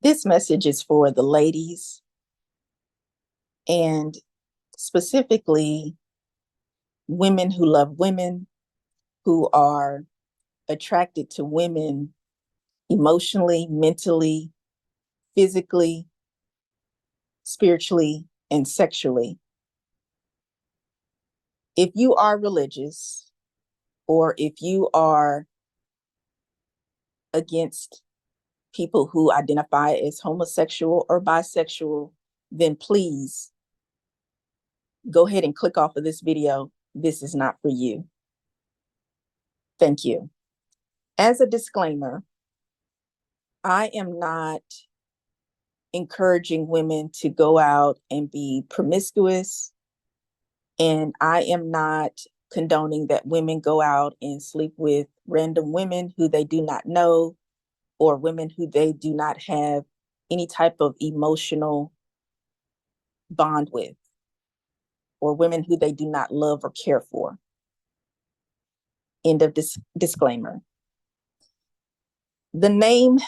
This message is for the ladies and specifically women who love women, who are attracted to women emotionally, mentally, physically, spiritually, and sexually. If you are religious or if you are against people who identify as homosexual or bisexual, then please go ahead and click off of this video. This is not for you. Thank you. As a disclaimer, I am not encouraging women to go out and be promiscuous, and I am not condoning that women go out and sleep with random women who they do not know or women who they do not have any type of emotional bond with, or women who they do not love or care for. End of disclaimer. The name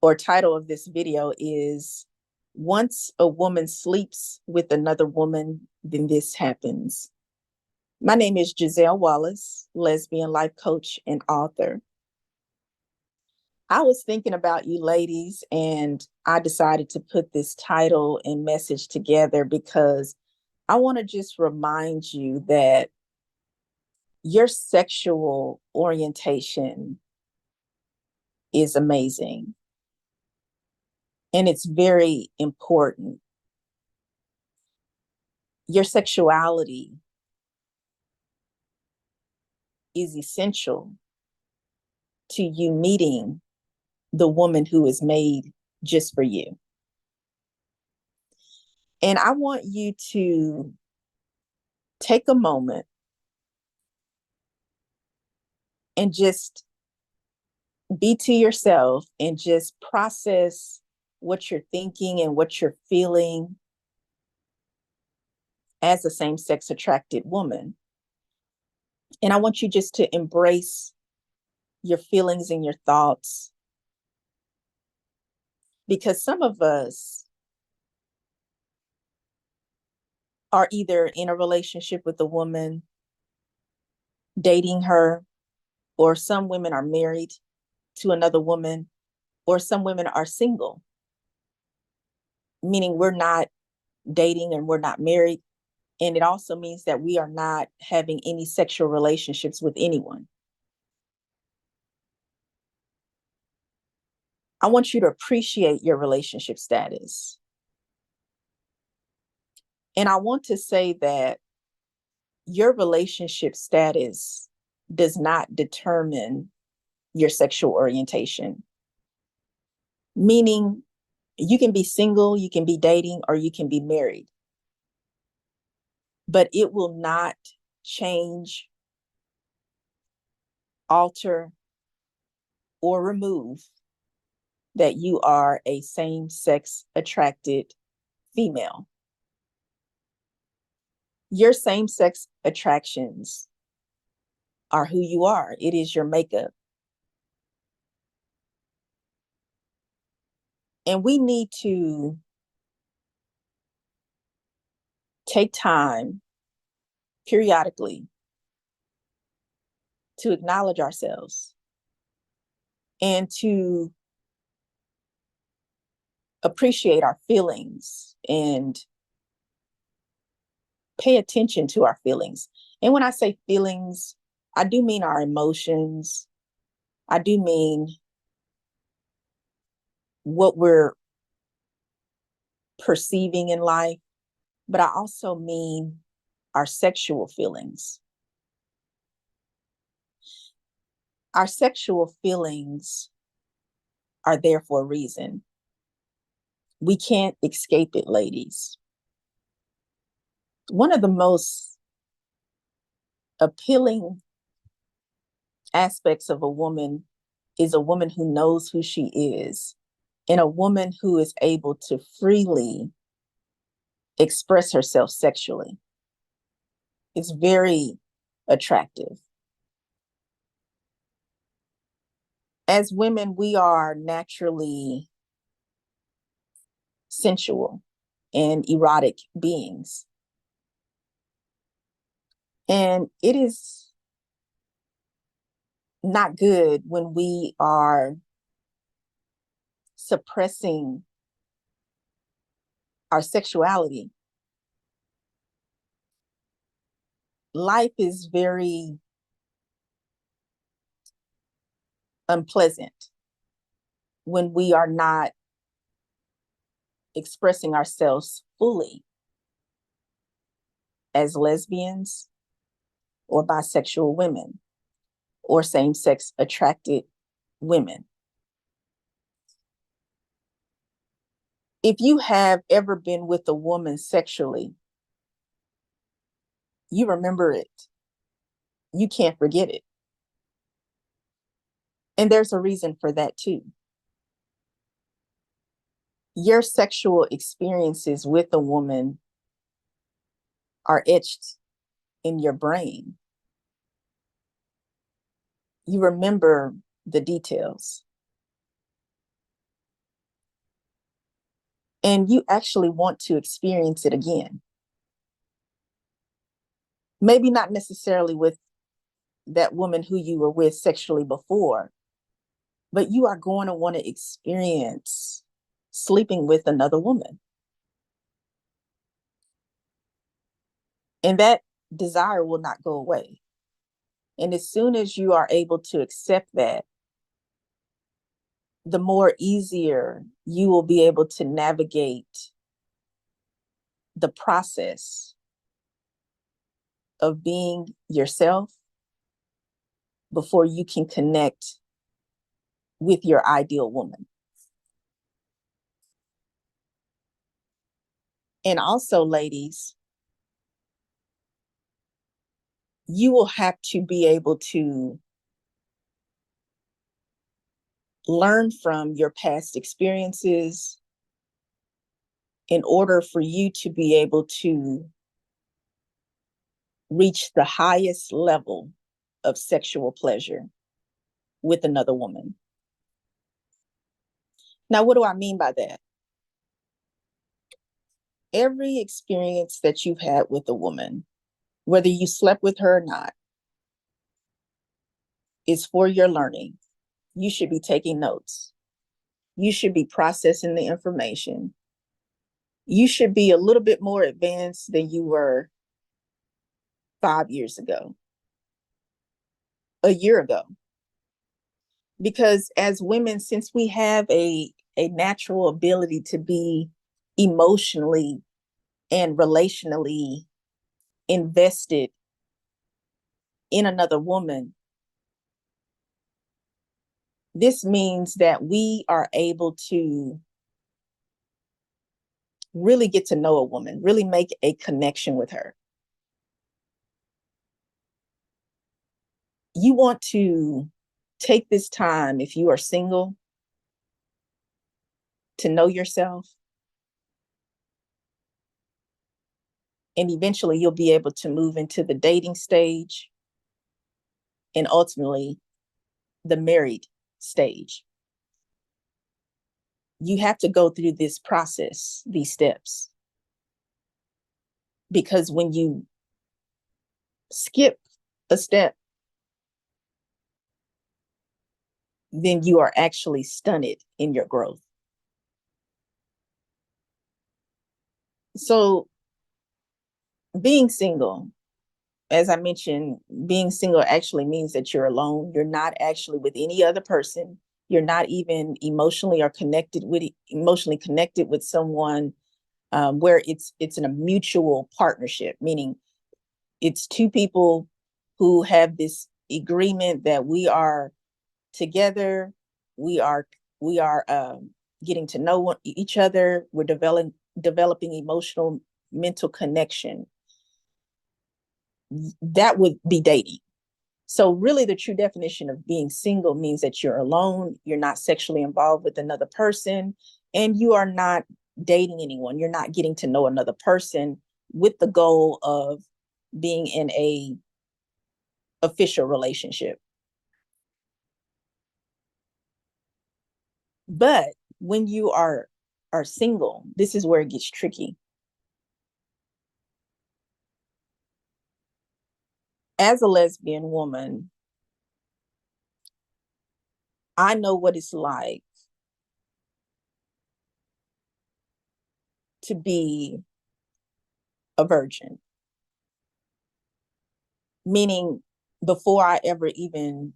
or title of this video is Once a Woman Sleeps with Another Woman, Then This Happens. My name is Giselle Wallace, lesbian life coach and author. I was thinking about you ladies, and I decided to put this title and message together because I want to just remind you that your sexual orientation is amazing. And it's very important. Your sexuality is essential to you meeting the woman who is made just for you. And I want you to take a moment and just be to yourself and just process what you're thinking and what you're feeling as a same-sex attracted woman. And I want you just to embrace your feelings and your thoughts, because some of us are either in a relationship with a woman, dating her, or some women are married to another woman, or some women are single, meaning we're not dating and we're not married. And it also means that we are not having any sexual relationships with anyone. I want you to appreciate your relationship status. And I want to say that your relationship status does not determine your sexual orientation. Meaning, you can be single, you can be dating, or you can be married. But it will not change, alter, or remove that you are a same-sex attracted female. Your same-sex attractions are who you are. It is your makeup. And we need to take time periodically to acknowledge ourselves and to appreciate our feelings and pay attention to our feelings. And when I say feelings, I do mean our emotions. I do mean what we're perceiving in life, but I also mean our sexual feelings. Our sexual feelings are there for a reason. We can't escape it, ladies. One of the most appealing aspects of a woman is a woman who knows who she is, and a woman who is able to freely express herself sexually. It's very attractive. As women, we are naturally sensual and erotic beings. And it is not good when we are suppressing our sexuality. Life is very unpleasant when we are not expressing ourselves fully as lesbians or bisexual women or same-sex attracted women. If you have ever been with a woman sexually, you remember it. You can't forget it. And there's a reason for that too. Your sexual experiences with a woman are etched in your brain. You remember the details. And you actually want to experience it again. Maybe not necessarily with that woman who you were with sexually before, but you are going to want to experience sleeping with another woman. And that desire will not go away. And as soon as you are able to accept that, the more easier you will be able to navigate the process of being yourself before you can connect with your ideal woman. And also, ladies, you will have to be able to learn from your past experiences in order for you to be able to reach the highest level of sexual pleasure with another woman. Now, what do I mean by that? Every experience that you've had with a woman, whether you slept with her or not, is for your learning. You should be taking notes. You should be processing the information. You should be a little bit more advanced than you were 5 years ago, a year ago. Because as women, since we have a natural ability to be emotionally and relationally invested in another woman, this means that we are able to really get to know a woman, really make a connection with her. You want to take this time, if you are single, to know yourself. And eventually you'll be able to move into the dating stage and ultimately the married stage. You have to go through this process, these steps. Because when you skip a step, then you are actually stunted in your growth. So being single, as I mentioned, being single actually means that you're alone. You're not actually with any other person. You're not even emotionally connected with someone where it's in a mutual partnership, meaning it's two people who have this agreement that we are together. We are getting to know each other. We're developing emotional, mental connection. That would be dating. So really the true definition of being single means that you're alone, you're not sexually involved with another person, and you are not dating anyone. You're not getting to know another person with the goal of being in a official relationship. But when you are single, this is where it gets tricky. As a lesbian woman, I know what it's like to be a virgin, meaning before I ever even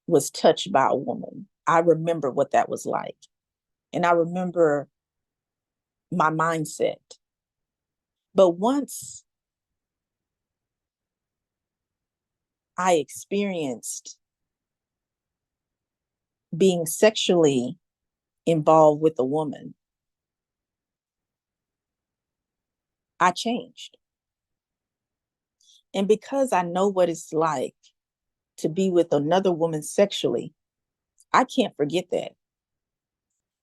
was touched by a woman, I remember what that was like. And I remember my mindset. But once I experienced being sexually involved with a woman, I changed. And because I know what it's like to be with another woman sexually, I can't forget that.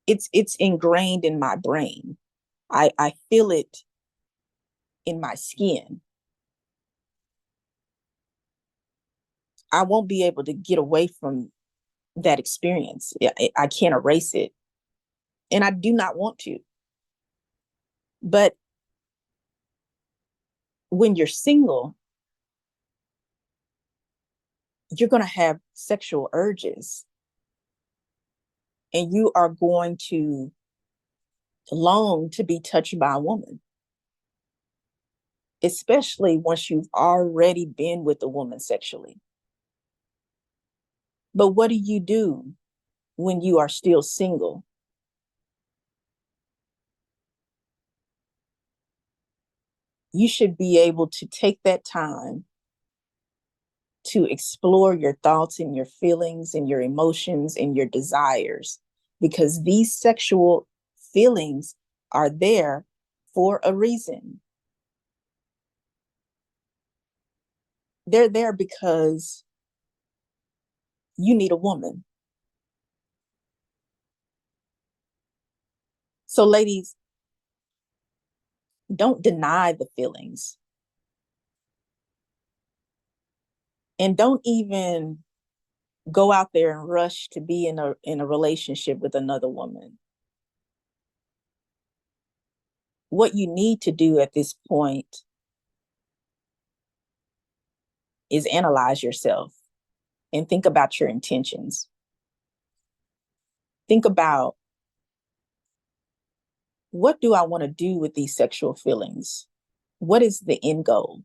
It's ingrained in my brain. I feel it in my skin. I won't be able to get away from that experience. I can't erase it. And I do not want to. But when you're single, you're going to have sexual urges and you are going to long to be touched by a woman, especially once you've already been with a woman sexually. But what do you do when you are still single? You should be able to take that time to explore your thoughts and your feelings and your emotions and your desires, because these sexual feelings are there for a reason. They're there because you need a woman. So, ladies, don't deny the feelings. And don't even go out there and rush to be in a relationship with another woman. What you need to do at this point is analyze yourself and think about your intentions. Think about, what do I want to do with these sexual feelings? What is the end goal?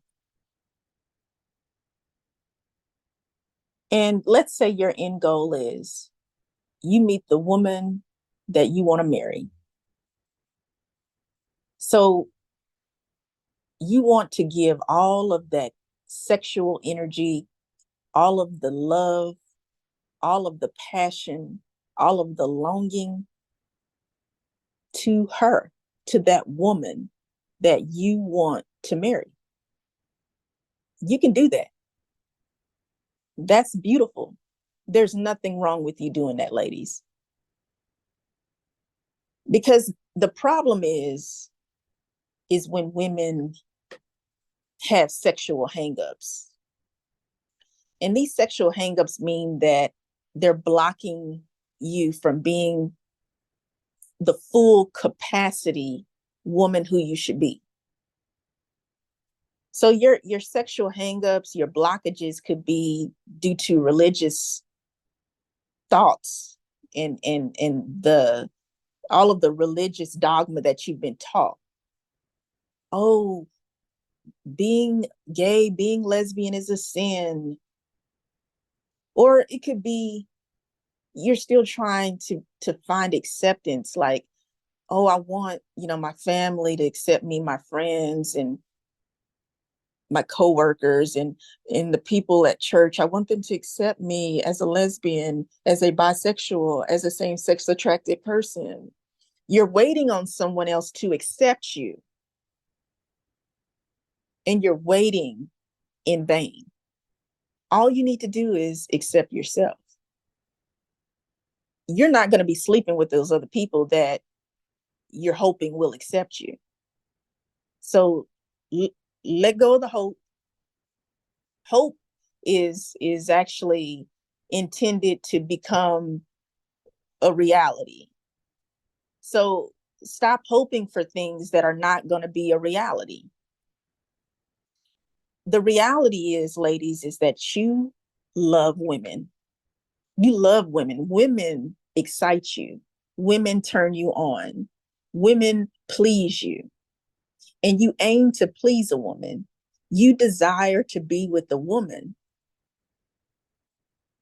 And let's say your end goal is you meet the woman that you want to marry. So you want to give all of that sexual energy, all of the love, all of the passion, all of the longing to her, to that woman that you want to marry. You can do that. That's beautiful. There's nothing wrong with you doing that, ladies. Because the problem is when women have sexual hangups. And these sexual hangups mean that they're blocking you from being the full capacity woman who you should be. So your sexual hangups, your blockages could be due to religious thoughts and the all of the religious dogma that you've been taught. Oh, being gay, being lesbian is a sin. Or it could be you're still trying to find acceptance, like, oh, I want, my family to accept me, my friends and my coworkers and the people at church. I want them to accept me as a lesbian, as a bisexual, as a same-sex attracted person. You're waiting on someone else to accept you, and you're waiting in vain. All you need to do is accept yourself. You're not going to be sleeping with those other people that you're hoping will accept you. So let go of the hope Hope is actually intended to become a reality. So stop hoping for things that are not going to be a reality. The reality is, ladies, is that you love women. You love women. Women excite you. Women turn you on. Women please you. And you aim to please a woman. You desire to be with a woman.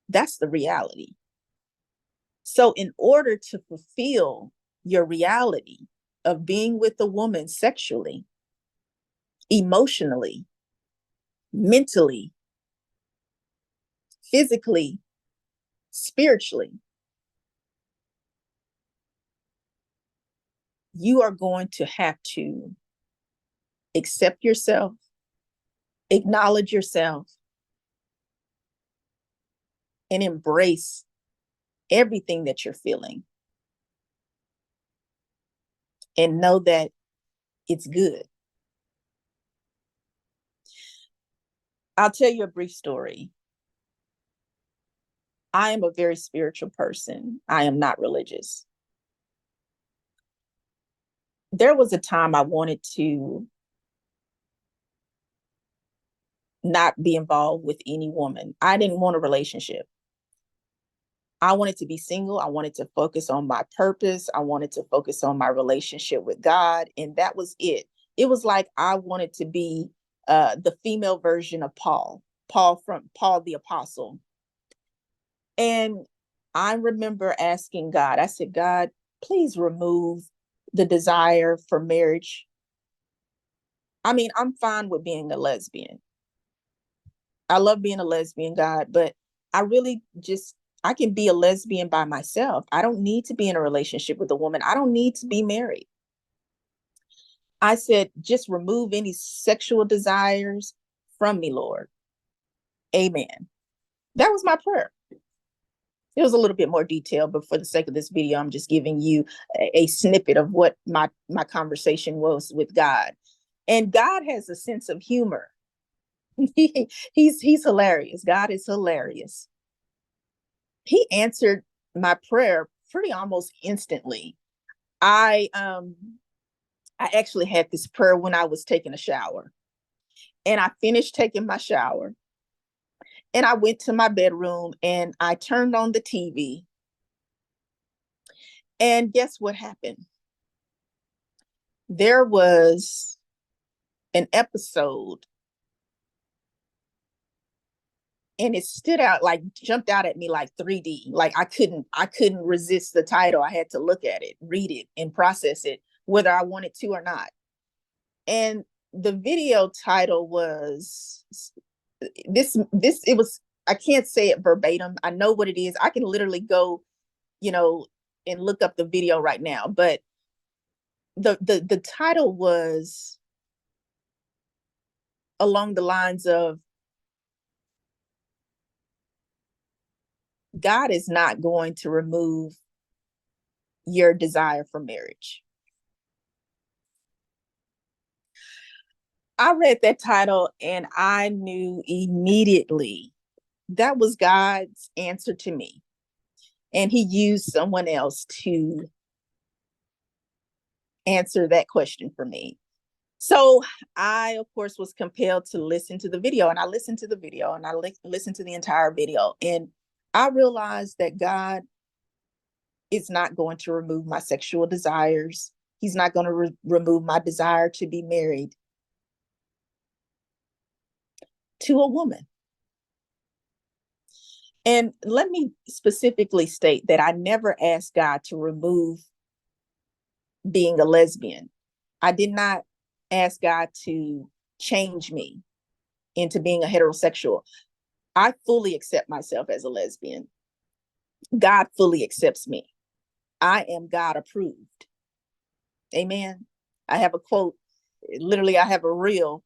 That's the reality. So in order to fulfill your reality of being with a woman sexually, emotionally, mentally, physically, spiritually, you are going to have to accept yourself, acknowledge yourself, and embrace everything that you're feeling. And know that it's good. I'll tell you a brief story. I am a very spiritual person. I am not religious. There was a time I wanted to not be involved with any woman. I didn't want a relationship. I wanted to be single. I wanted to focus on my purpose. I wanted to focus on my relationship with God. And that was it. It was like I wanted to be the female version of Paul the Apostle. And I remember asking God, I said, God, please remove the desire for marriage. I mean, I'm fine with being a lesbian. I love being a lesbian, God, but I really I can be a lesbian by myself. I don't need to be in a relationship with a woman. I don't need to be married. I said, just remove any sexual desires from me, Lord. Amen. That was my prayer. It was a little bit more detailed, but for the sake of this video, I'm just giving you a snippet of what my conversation was with God. And God has a sense of humor. He's hilarious. God is hilarious. He answered my prayer pretty almost instantly. I actually had this prayer when I was taking a shower. And I finished taking my shower. And I went to my bedroom and I turned on the TV. And guess what happened? There was an episode and it stood out, like jumped out at me like 3D. Like I couldn't resist the title. I had to look at it, read it, and process it, whether I wanted to or not. And the video title was it was, I can't say it verbatim. I know what it is. I can literally go, and look up the video right now. But the title was along the lines of, God is not going to remove your desire for marriage. I read that title and I knew immediately that was God's answer to me. And he used someone else to answer that question for me. So I, of course, was compelled to listen to the video, and I listened to the video and I listened to the entire video. And I realized that God is not going to remove my sexual desires. He's not going to remove my desire to be married to a woman. And let me specifically state that I never asked God to remove being a lesbian. I did not ask God to change me into being a heterosexual. I fully accept myself as a lesbian. God fully accepts me. I am God approved. Amen. I have a quote. Literally, I have a reel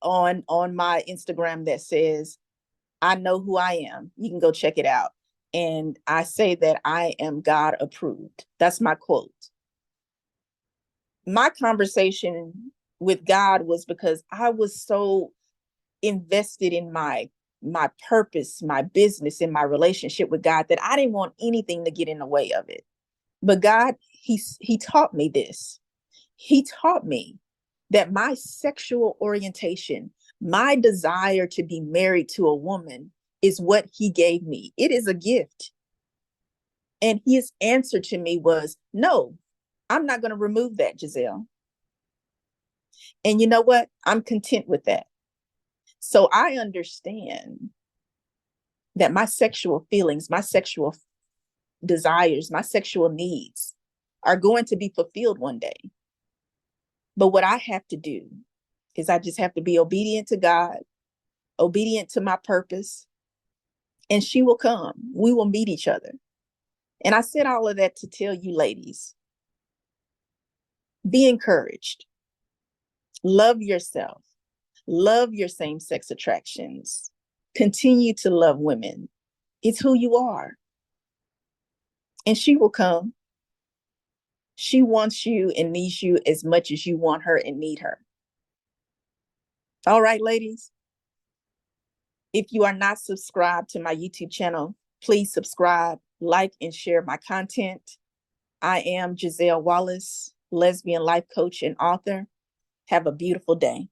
on my Instagram that says, I know who I am. You can go check it out. And I say that I am God approved. That's my quote. My conversation with God was because I was so invested in my purpose, my business, and my relationship with God, that I didn't want anything to get in the way of it. But God, he taught me this. He taught me that my sexual orientation, my desire to be married to a woman, is what he gave me. It is a gift. And his answer to me was, no, I'm not going to remove that, Giselle. And you know what? I'm content with that. So I understand that my sexual feelings, my sexual desires, my sexual needs are going to be fulfilled one day. But what I have to do is I just have to be obedient to God, obedient to my purpose, and she will come. We will meet each other. And I said all of that to tell you ladies, be encouraged. Love yourself. Love your same-sex attractions. Continue to love women. It's who you are. And she will come. She wants you and needs you as much as you want her and need her. All right, ladies. If you are not subscribed to my YouTube channel, please subscribe, like, and share my content. I am Giselle Wallace, lesbian life coach and author. Have a beautiful day.